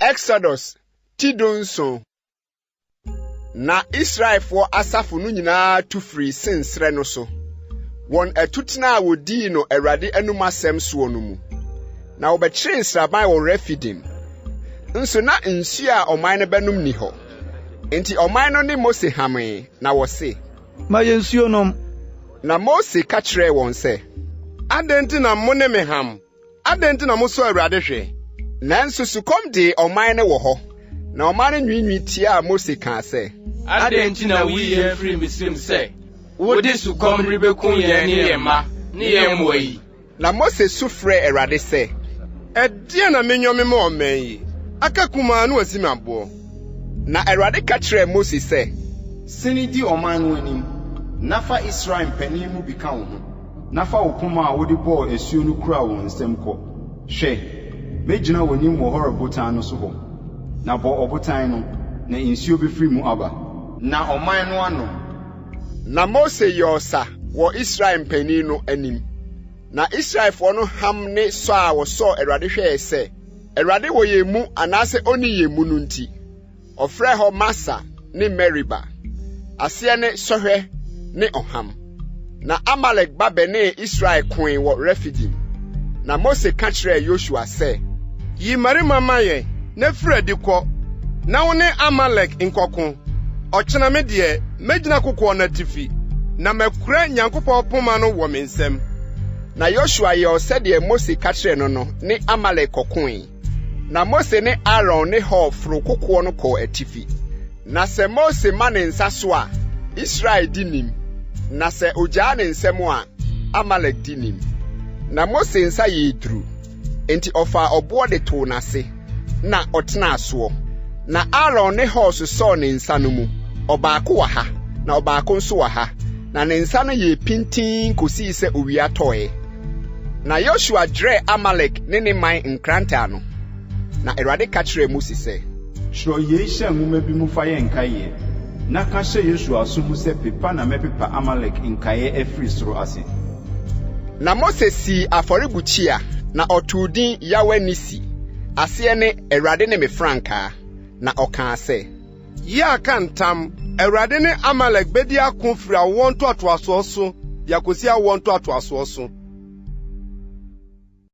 Exodus Tidonso. Na Israel for asafo no nyinaa tu free sinsre no so. Won atutena wodi no Awurade anum asem so no mu. Na obekire nsraban wo Refidim. Nso na nsu a oman ne benum ni ho. Enti oman no ne Mose hame na wo se, ma yensuo nom. Na Mose ka kire won se, adenti na mo ne me ham. Adenti na mo so Awurade hwe. Nanso sukom de oman ne wo ho. Na oman ne nwinwi tia Mose kan se, adenti na wi ye free Misrim se, wo de sukom ribekun ye ne ye ma, ne ye moyi. Na Mose sufre Awurade se, edie na menwome ma oman yi. Aka kuma no asimi abo. Na Awurade ka kire Mose se, sini di oman no anim. Nafa Israel mpanin mu bi ka wo ho. Nafa okuma a wodi bo esuo no kura wo nsem kɔ. Hwɛ, megyina w'anim wɔ Horeb botan no so ho. Na bɔ ɔbotan no, na nsuo befiri mu aba. Na oman no ano. Na Mose yosa wɔ Israel mpanin no anim. Na Israel for no ham ne so a wo so Awurade hwɛ se, Awurade wo ye mu anase oni ye mu no nti. Ofrɛ ho Masa ne Meriba. Ase ne sohwɛ ne oham. Na Amalek ba bene Israel koin wɔ Refidim. Na Mose ka kyerɛ Joshua se, yi marima maye na frɛ di kɔ. Na wo ne Amalek nkɔko. Ɔkyena me de megyina kokɔ na tifi. Na makura Nyankopɔn poma no wɔ me nsam. Na Joshua yɛ ɔsɛdeɛ Mose ka kyerɛ no no ne Amalek kɔkoin. Na Mose ne Aaron ne Hur foro kokɔ no kɔ atifi. Na sɛ Mose ma ne nsa so a, Israel di nim. Na sɛ ogya ne nsɛm a, Amalek di nim. Na Mose nsa yɛ duru. Enti ɔfa ɔboɔ de to n'ase. Na ɔtena asoɔ. Na Aaron ne Hur sɔ ne nsa no mu. Ɔbaako wɔ ha, na ɔbaako nso wɔ ha. Na ne nsa no yɛ pintin kosi sɛ owia tɔe. Na Joshua dre Amalek ne ne man nkranta no. Na Awurade ka kyerɛ Mose sɛ, Hwɛ yei hyɛ nwoma bi mu fa yɛ nkaeɛ. Na ka hyɛ Joshua so mu sɛ pepa na mɛpepa Amalek nkaeɛ afiri soro ase. Na Mose si afɔrebukyia na ɔtoo din Yahweh Nisi. Aseɛ ne Awurade ne me frankaa. Na ɔkaa sɛ, Yi aka ntam, Awurade ne Amalek bedi ako firi awɔ ntoatoasoɔ so, de akosi awɔ ntoatoasoɔ so.